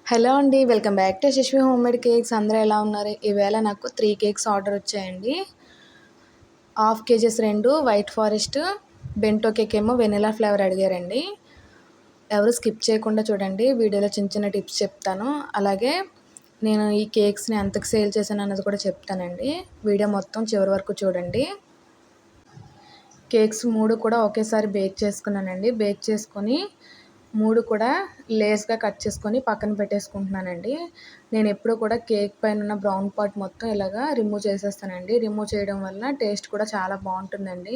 Hello అండి. Welcome back to Yashasvi homemade cakes. అందరూ ఎలా ఉన్నారు? ఈవేళ నాకు 3 కేక్స్ ఆర్డర్ వచ్చాయండి. Half kgs 2 white forest, bento cake ఏమో వెనిలా ఫ్లేవర్ అడిగారండి. ఎవరు స్కిప్ చేయకుండా చూడండి. వీడియోలో చిన్న చిన్న టిప్స్ చెప్తాను. అలాగే నేను ఈ కేక్స్‌ని ఎంతకు సేల్ చేశానన్నది కూడా చెప్తానండి. వీడియో మొత్తం చివరి వరకు చూడండి. కేక్స్ 3 కూడా ఒకేసారి బేక్ చేసుకున్నానండి. బేక్ చేసుకొని 3 కూడా లేస్‌గా కట్ చేసుకొని పక్కన పెట్టేసుకుంటున్నానండి. నేను ఎప్పుడు కూడా కేక్ పైన ఉన్న బ్రౌన్ పార్ట్ మొత్తం ఇలాగా రిమూవ్ చేసేస్తానండి. రిమూవ్ చేయడం వల్ల టేస్ట్ కూడా చాలా బాగుంటుందండి.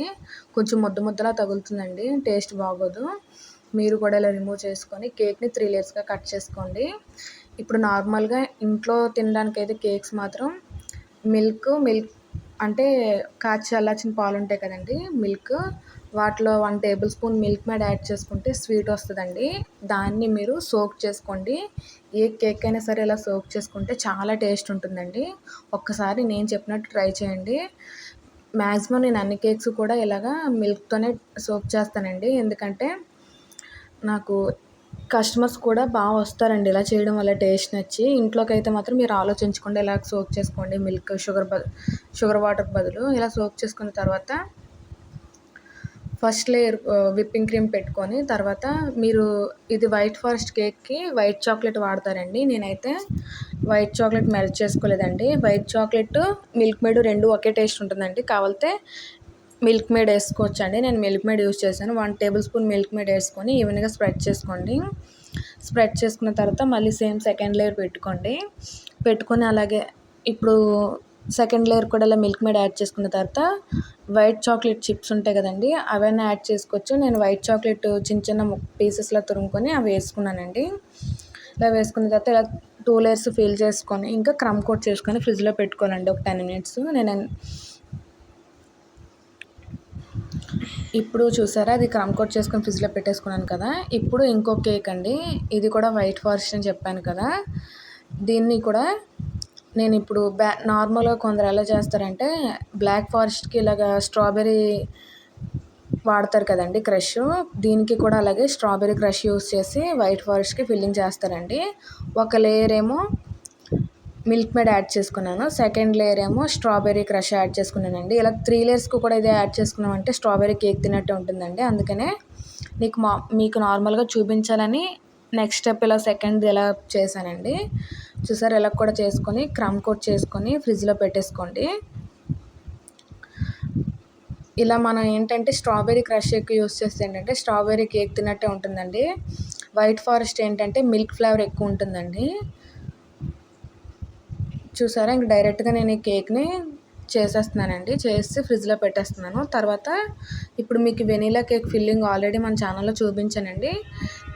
కొంచెం ముద్ద ముద్దలా తగులుతుందండి, టేస్ట్ బాగోదు. మీరు కూడా ఇలా రిమూవ్ చేసుకొని కేక్ని 3 లేయర్స్‌గా కట్ చేసుకోండి. ఇప్పుడు నార్మల్గా ఇంట్లో తినడానికైతే కేక్స్ మాత్రం మిల్క్ అంటే కాచి చల్లార్చిన పాలు ఉంటాయి కదండి, మిల్క్, వాటిలో 1 table spoon milk made add చేసుకుంటే స్వీట్ వస్తుందండి. దాన్ని మీరు సోక్ చేసుకోండి. ఏ కేక్ అయినా సరే ఇలా సోక్ చేసుకుంటే చాలా టేస్ట్ ఉంటుందండి. ఒక్కసారి నేను చెప్పినట్టు ట్రై చేయండి. మ్యాక్సిమం నేను అన్ని కేక్స్ కూడా ఇలాగా మిల్క్తోనే సోక్ చేస్తానండి. ఎందుకంటే నాకు కస్టమర్స్ కూడా బాగా వస్తారండి ఇలా చేయడం వల్ల టేస్ట్ నచ్చి. ఇంట్లోకి అయితే మాత్రం మీరు ఆలోచించకుండా ఇలా సోక్ చేసుకోండి. మిల్క్ షుగర్ వాటర్ బదులు ఇలా సోక్ చేసుకున్న తర్వాత ఫస్ట్ లేయర్ విప్పింగ్ క్రీమ్ పెట్టుకొని, తర్వాత మీరు ఇది వైట్ ఫారెస్ట్ కేక్కి వైట్ చాక్లెట్ వాడతారండి. నేనైతే వైట్ చాక్లెట్ మెల్ట్ చేసుకోలేదండి. వైట్ చాక్లెట్, మిల్క్ మేడ్ 2 ఒకే టేస్ట్ ఉంటుందండి. కావాలితే మిల్క్ మేడ్ వేసుకోవచ్చండి. నేను మిల్క్ మేడ్ యూస్ చేశాను. 1 టేబుల్ స్పూన్ మిల్క్ మేడ్ వేసుకొని ఈవెన్గా స్ప్రెడ్ చేసుకోండి. స్ప్రెడ్ చేసుకున్న తర్వాత మళ్ళీ సేమ్ సెకండ్ లేయర్ పెట్టుకొని అలాగే ఇప్పుడు సెకండ్ లేయర్ కూడా ఇలా మిల్క్ మేడ్ యాడ్ చేసుకున్న తర్వాత వైట్ చాక్లెట్ చిప్స్ ఉంటాయి కదండి, అవన్నీ యాడ్ చేసుకోవచ్చు. నేను వైట్ చాక్లెట్ చిన్న చిన్న పీసెస్లా తురుముకొని అవి వేసుకున్నానండి. ఇలా వేసుకున్న తర్వాత ఇలా 2 లేయర్స్ ఫిల్ చేసుకొని ఇంకా క్రమ్ కోట్ చేసుకొని ఫ్రిడ్జ్లో పెట్టుకోవాలండి ఒక 10 మినిట్స్. ఇప్పుడు చూసారా, అది క్రమ్ కోట్ చేసుకొని ఫ్రిడ్జ్లో పెట్టేసుకున్నాను కదా. ఇప్పుడు ఇంకో కేక్ అండి. ఇది కూడా వైట్ ఫారెస్ట్ అని చెప్పాను కదా. దీన్ని కూడా నేను ఇప్పుడు నార్మల్గా కొందరు ఎలా చేస్తారంటే బ్లాక్ ఫారెస్ట్కి ఇలాగా స్ట్రాబెర్రీ వాడతారు కదండి, క్రష్. దీనికి కూడా అలాగే స్ట్రాబెర్రీ క్రష్ యూస్ చేసి వైట్ ఫారెస్ట్కి ఫిల్లింగ్ చేస్తారండి. ఒక లేయర్ ఏమో మిల్క్ మేడ్ యాడ్ చేసుకున్నాను, సెకండ్ లేయర్ ఏమో స్ట్రాబెర్రీ క్రష్ యాడ్ చేసుకున్నానండి. ఇలా 3 లేయర్స్కి కూడా ఇదే యాడ్ చేసుకున్నామంటే స్ట్రాబెర్రీ కేక్ తిన్నట్టు ఉంటుందండి. అందుకనే మీకు నార్మల్గా చూపించాలని నెక్స్ట్ స్టెప్ ఇలా సెకండ్ది ఎలా చేశానండి. చూసారు, ఇలా కూడా చేసుకొని క్రమ్ కోట్ చేసుకొని ఫ్రిడ్జ్లో పెట్టేసుకోండి. ఇలా మనం ఏంటంటే స్ట్రాబెర్రీ క్రష్ ఎక్కువ యూస్ చేస్తే ఏంటంటే స్ట్రాబెర్రీ కేక్ తిన్నట్టే ఉంటుందండి. వైట్ ఫారెస్ట్ ఏంటంటే మిల్క్ ఫ్లేవర్ ఎక్కువ ఉంటుందండి. చూసారా, ఇంక డైరెక్ట్గా నేను ఈ కేక్ని చేసేస్తున్నానండి. చేసి ఫ్రిడ్జ్లో పెట్టేస్తున్నాను. తర్వాత ఇప్పుడు మీకు వెనీలా కేక్ ఫిల్లింగ్ ఆల్రెడీ మన ఛానల్లో చూపించానండి.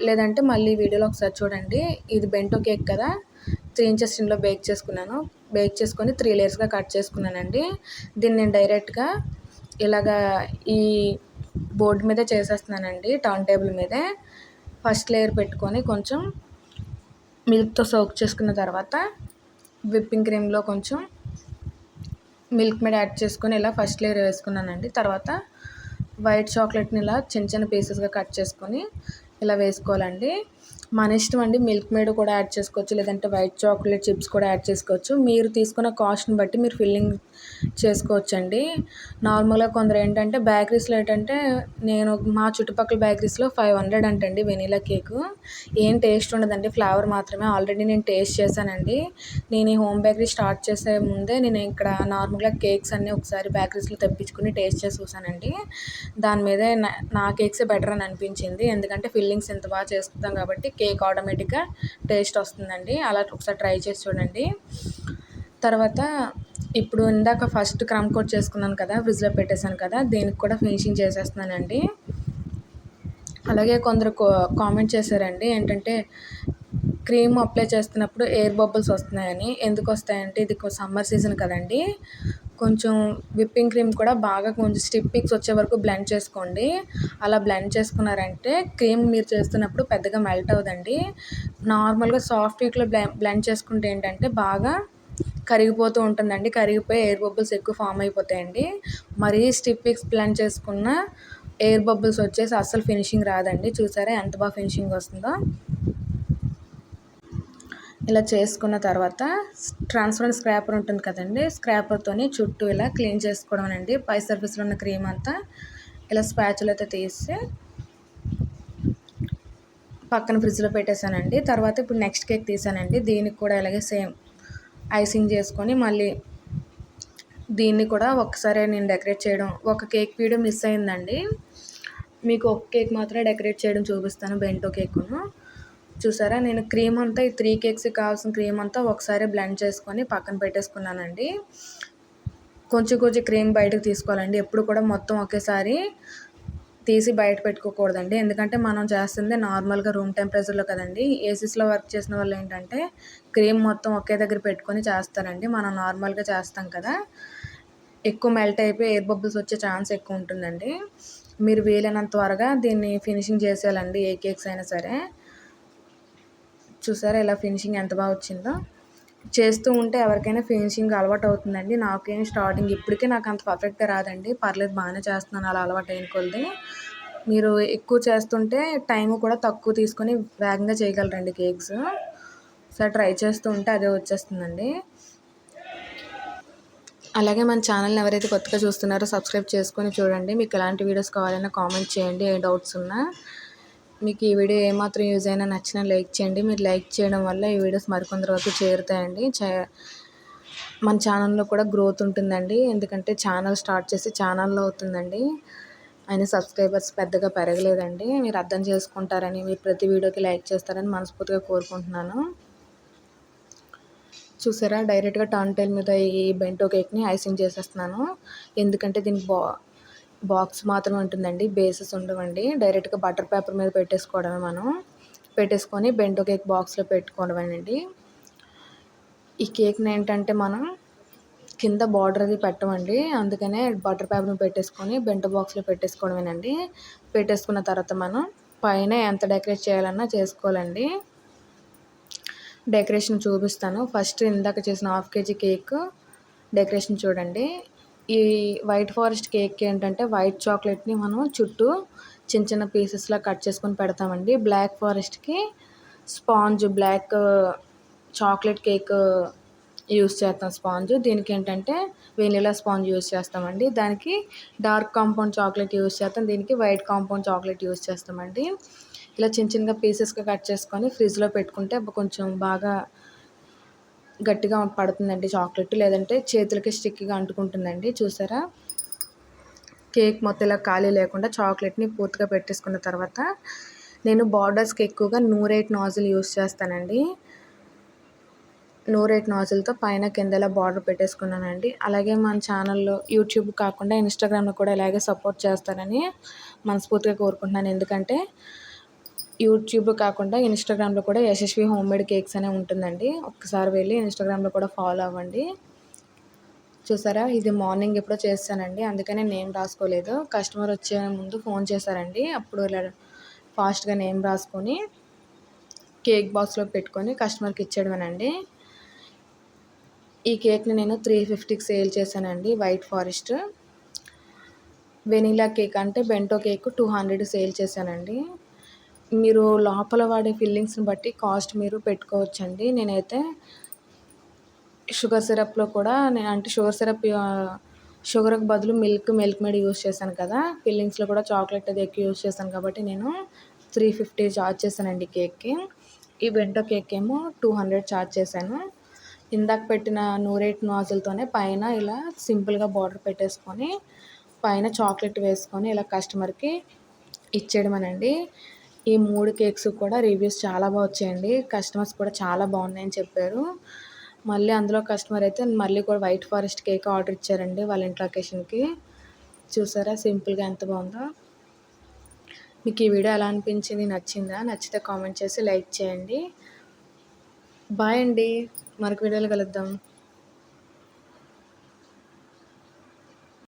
లేదంటే మళ్ళీ వీడియోలో ఒకసారి చూడండి. ఇది బెంటో కేక్ కదా, 3 ఇంచెస్ టిన్లో బేక్ చేసుకున్నాను. బేక్ చేసుకొని 3 లేయర్స్గా కట్ చేసుకున్నానండి. దీన్ని నేను డైరెక్ట్గా ఇలాగా ఈ బోర్డు మీదే చేసేస్తున్నానండి, టర్న్ టేబుల్ మీదే. ఫస్ట్ లేయర్ పెట్టుకొని కొంచెం మిల్క్తో సోక్ చేసుకున్న తర్వాత విప్పింగ్ క్రీమ్లో కొంచెం మిల్క్ మేడ్ యాడ్ చేసుకొని ఇలా ఫస్ట్ లేయర్ వేసుకున్నానండి. తర్వాత వైట్ చాక్లెట్ని ఇలా చిన్న చిన్న పీసెస్గా కట్ చేసుకొని ఇలా వేసుకోవాలండి. మన ఇష్టం అండి, మిల్క్ మేడ్ కూడా యాడ్ చేసుకోవచ్చు, లేదంటే వైట్ చాక్లెట్ చిప్స్ కూడా యాడ్ చేసుకోవచ్చు. మీరు తీసుకున్న కాస్ట్ని బట్టి మీరు ఫిల్లింగ్ చేసుకోవచ్చండి. నార్మల్గా కొందరు ఏంటంటే బేకరీస్లో ఏంటంటే నేను మా చుట్టుపక్కల బేకరీస్లో 500 అంటండి వెనీలా కేకు. ఏం టేస్ట్ ఉండదండి, ఫ్లేవర్ మాత్రమే. ఆల్రెడీ నేను టేస్ట్ చేశానండి. నేను ఈ హోమ్ బేకరీ స్టార్ట్ చేసే ముందే నేను ఇక్కడ నార్మల్గా కేక్స్ అన్నీ ఒకసారి బేకరీస్లో తెప్పించుకుని టేస్ట్ చేసి చూసానండి. దాని మీదే నా కేక్సే బెటర్ అని అనిపించింది. ఎందుకంటే ఫిల్లింగ్స్ ఎంత బాగా చేసుకుంటాం కాబట్టి కేక్ ఆటోమేటిక్గా టేస్ట్ వస్తుందండి. అలా ఒకసారి ట్రై చేసి చూడండి. తర్వాత ఇప్పుడు ఇందాక ఫస్ట్ క్రమ్ కోట్ చేసుకున్నాను కదా, ఫ్రిడ్జ్లో పెట్టేశాను కదా, దీనికి కూడా ఫినిషింగ్ చేసేస్తున్నానండి. అలాగే కొందరు కామెంట్ చేశారండి ఏంటంటే క్రీమ్ అప్లై చేస్తున్నప్పుడు ఎయిర్ బబుల్స్ వస్తున్నాయని. ఎందుకు వస్తాయంటే ఇది సమ్మర్ సీజన్ కదండి, కొంచెం విప్పింగ్ క్రీమ్ కూడా బాగా కొంచెం స్టిప్ పిక్స్ వచ్చే వరకు బ్లెండ్ చేసుకోండి. అలా బ్లెండ్ చేసుకున్నారంటే క్రీమ్ మీరు చేస్తున్నప్పుడు పెద్దగా మెల్ట్ అవ్వదండి. నార్మల్గా సాఫ్ట్ పీక్లో బ్లెండ్ చేసుకుంటే ఏంటంటే బాగా కరిగిపోతూ ఉంటుందండి. కరిగిపోయి ఎయిర్ బబుల్స్ ఎక్కువ ఫామ్ అయిపోతాయండి. మరీ స్టిప్ పిక్స్ బ్లెండ్ చేసుకున్న ఎయిర్ బబుల్స్ వచ్చేసి అస్సలు ఫినిషింగ్ రాదండి. చూసారా ఎంత బాగా ఫినిషింగ్ వస్తుందో. ఇలా చేసుకున్న తర్వాత ట్రాన్స్పరెంట్ స్క్రాపర్ ఉంటుంది కదండి, స్క్రాపర్తోని చుట్టూ ఇలా క్లీన్ చేసుకోవడం అండి. పై సర్ఫేస్లో ఉన్న క్రీమ్ అంతా ఇలా స్పాచులతో తీసి పక్కన ఫ్రిడ్జ్లో పెట్టేశానండి. తర్వాత ఇప్పుడు నెక్స్ట్ కేక్ తీసానండి. దీనికి కూడా ఇలాగే సేమ్ ఐసింగ్ చేసుకొని మళ్ళీ దీన్ని కూడా ఒకసారి నేను డెకరేట్ చేయడం, ఒక కేక్ వీడియో మిస్ అయిందండి. మీకు ఒక కేక్ మాత్రమే డెకరేట్ చేయడం చూపిస్తాను, బెంటో కేకును. చూసారా, నేను క్రీమ్ అంతా ఈ 3 కేక్స్కి కావాల్సిన క్రీమ్ అంతా ఒకసారి బ్లెండ్ చేసుకొని పక్కన పెట్టేసుకున్నానండి. కొంచెం కొంచెం క్రీమ్ బయటకు తీసుకోవాలండి. ఎప్పుడు కూడా మొత్తం ఒకేసారి తీసి బయట పెట్టుకోకూడదండి. ఎందుకంటే మనం చేస్తుంది నార్మల్గా రూమ్ టెంపరేచర్లో కదండి. ఏసీస్లో వర్క్ చేసిన వాళ్ళు ఏంటంటే క్రీమ్ మొత్తం ఒకే దగ్గర పెట్టుకొని చేస్తారండి. మనం నార్మల్గా చేస్తాం కదా, ఎక్కువ మెల్ట్ అయిపోయి ఎయిర్ బబుల్స్ వచ్చే ఛాన్స్ ఎక్కువ ఉంటుందండి. మీరు వీలైనంత త్వరగా దీన్ని ఫినిషింగ్ చేసేయాలండి, ఏ కేక్స్ అయినా సరే. చూసారా ఇలా ఫినిషింగ్ ఎంత బాగా వచ్చిందో. చేస్తూ ఉంటే ఎవరికైనా ఫినిషింగ్ అలవాటు అవుతుందండి. నాకేం స్టార్టింగ్ ఇప్పటికే నాకు అంత పర్ఫెక్ట్గా రాదండి, పర్లేదు బాగానే చేస్తున్నాను అలా అలవాటు అయిన కొలది. మీరు ఎక్కువ చేస్తుంటే టైం కూడా తక్కువ తీసుకొని వేగంగా చేయగలరండి కేక్స్. సరే ట్రై చేస్తూ ఉంటే అదే వచ్చేస్తుందండి. అలాగే మన ఛానల్ని ఎవరైతే కొత్తగా చూస్తున్నారో సబ్స్క్రైబ్ చేసుకొని చూడండి. మీకు ఎలాంటి వీడియోస్ కావాలన్నా కామెంట్ చేయండి, ఏ డౌట్స్ ఉన్నా. మీకు ఈ వీడియో ఏమాత్రం యూజ్ అయినా నచ్చినా లైక్ చేయండి. మీరు లైక్ చేయడం వల్ల ఈ వీడియోస్ మరికొందరి వరకు చేరుతాయండి. మన ఛానల్లో కూడా గ్రోత్ ఉంటుందండి. ఎందుకంటే ఛానల్ స్టార్ట్ చేసి ఛానల్లో అవుతుందండి, అయినా సబ్స్క్రైబర్స్ పెద్దగా పెరగలేదండి. మీరు అర్థం చేసుకుంటారని, మీరు ప్రతి వీడియోకి లైక్ చేస్తారని మనస్ఫూర్తిగా కోరుకుంటున్నాను. చూసారా, డైరెక్ట్గా టర్న్ టైల్ మీద ఈ బెంటో కేక్ని ఐసింగ్ చేసేస్తున్నాను. ఎందుకంటే దీనికి బాక్స్ మాత్రమే ఉంటుందండి, బేసెస్ ఉండవండి. డైరెక్ట్గా బటర్ పేపర్ మీద పెట్టేసుకోవడమే, మనం పెట్టేసుకొని బెంటో కేక్ బాక్స్లో పెట్టుకోవడమేనండి. ఈ కేక్ని ఏంటంటే మనం కింద బార్డర్ అది పెట్టమండి, అందుకనే బటర్ పేపర్ని పెట్టేసుకొని బెంటో బాక్స్లో పెట్టేసుకోవడమేనండి. పెట్టేసుకున్న తర్వాత మనం పైన ఎంత డెకరేట్ చేయాలన్నా చేసుకోవాలండి. డెకరేషన్ చూపిస్తాను. ఫస్ట్ ఇందాక చేసిన 1/2 kg కేక్ డెకరేషన్ చూడండి. ఈ వైట్ ఫారెస్ట్ కేక్ ఏంటంటే వైట్ చాక్లెట్ని మనం చుట్టూ చిన్న చిన్న పీసెస్లా కట్ చేసుకొని పెడతామండి. బ్లాక్ ఫారెస్ట్కి sponge, black chocolate cake use చేస్తాం స్పాంజ్. దీనికి ఏంటంటే వెనిలా స్పాంజ్ యూస్ చేస్తామండి. దానికి డార్క్ కాంపౌండ్ చాక్లెట్ యూస్ చేస్తాం, దీనికి వైట్ కాంపౌండ్ చాక్లెట్ యూస్ చేస్తామండి. ఇలా చిన్న చిన్నగా పీసెస్గా కట్ చేసుకొని ఫ్రిడ్జ్లో పెట్టుకుంటే కొంచెం బాగా గట్టిగా పడుతుందండి చాక్లెట్, లేదంటే చేతులకి స్టిక్గా అంటుకుంటుందండి. చూసారా, కేక్ మొత్తం ఇలా ఖాళీ లేకుండా చాక్లెట్ని పూర్తిగా పెట్టేసుకున్న తర్వాత నేను బార్డర్స్కి ఎక్కువగా నూరైట్ నాజిల్ యూస్ చేస్తానండి. నూరైట్ నాజిల్తో పైన కింద ఇలా బార్డర్ పెట్టేసుకున్నానండి. అలాగే మన ఛానల్లో యూట్యూబ్ కాకుండా ఇన్స్టాగ్రామ్లో కూడా ఇలాగే సపోర్ట్ చేస్తారని మనస్ఫూర్తిగా కోరుకుంటున్నాను. ఎందుకంటే యూట్యూబ్ కాకుండా ఇన్స్టాగ్రామ్లో కూడా యశస్వి హోమ్మేడ్ కేక్స్ అనే ఉంటుందండి. ఒక్కసారి వెళ్ళి ఇన్స్టాగ్రామ్లో కూడా ఫాలో అవ్వండి. చూసారా, ఇది మార్నింగ్ ఎప్పుడో చేస్తానండి, అందుకనే నేమ్ రాసుకోలేదు. కస్టమర్ వచ్చే ముందు ఫోన్ చేశారండి, అప్పుడు ఇలా ఫాస్ట్గా నేమ్ రాసుకొని కేక్ బాక్స్లో పెట్టుకొని కస్టమర్కి ఇచ్చేయడమేనండి. ఈ కేక్ని నేను 350కి సేల్ చేశానండి. వైట్ ఫారెస్ట్ వెనీలా కేక్ అంటే బెంటో కేక్ 200 సేల్ చేశానండి. మీరు లోపల వాడే ఫిల్లింగ్స్ని బట్టి కాస్ట్ మీరు పెట్టుకోవచ్చండి. నేనైతే షుగర్ సిరప్లో కూడా అంటే షుగర్ సిరప్ షుగర్కి బదులు మిల్క్ మేడ్ యూస్ చేశాను కదా, ఫిల్లింగ్స్లో కూడా చాక్లెట్ అది ఎక్కువ యూస్ చేశాను కాబట్టి నేను 350 చార్జ్ చేశానండి కేక్కి. ఈ బెంటో కేక్ ఏమో 200 చార్జ్ చేశాను. ఇందాక పెట్టిన నూరైట్ నాజిల్తోనే పైన ఇలా సింపుల్గా బార్డర్ పెట్టేసుకొని పైన చాక్లెట్ వేసుకొని ఇలా కస్టమర్కి ఇచ్చేయడమేనండి. ఈ 3 కేక్స్ కూడా రివ్యూస్ చాలా బాగా వచ్చాయండి. కస్టమర్స్ కూడా చాలా బాగున్నాయని చెప్పారు. మళ్ళీ అందులో కస్టమర్ అయితే మళ్ళీ కూడా వైట్ ఫారెస్ట్ కేక్ ఆర్డర్ ఇచ్చారండి వాళ్ళ ఇంట్లో అకేషన్కి. చూసారా సింపుల్గా ఎంత బాగుందో. మీకు ఈ వీడియో ఎలా అనిపించింది, నచ్చిందా? నచ్చితే కామెంట్ చేసి లైక్ చేయండి. బాయ్ అండి, మరొక వీడియోలో కలుద్దాం.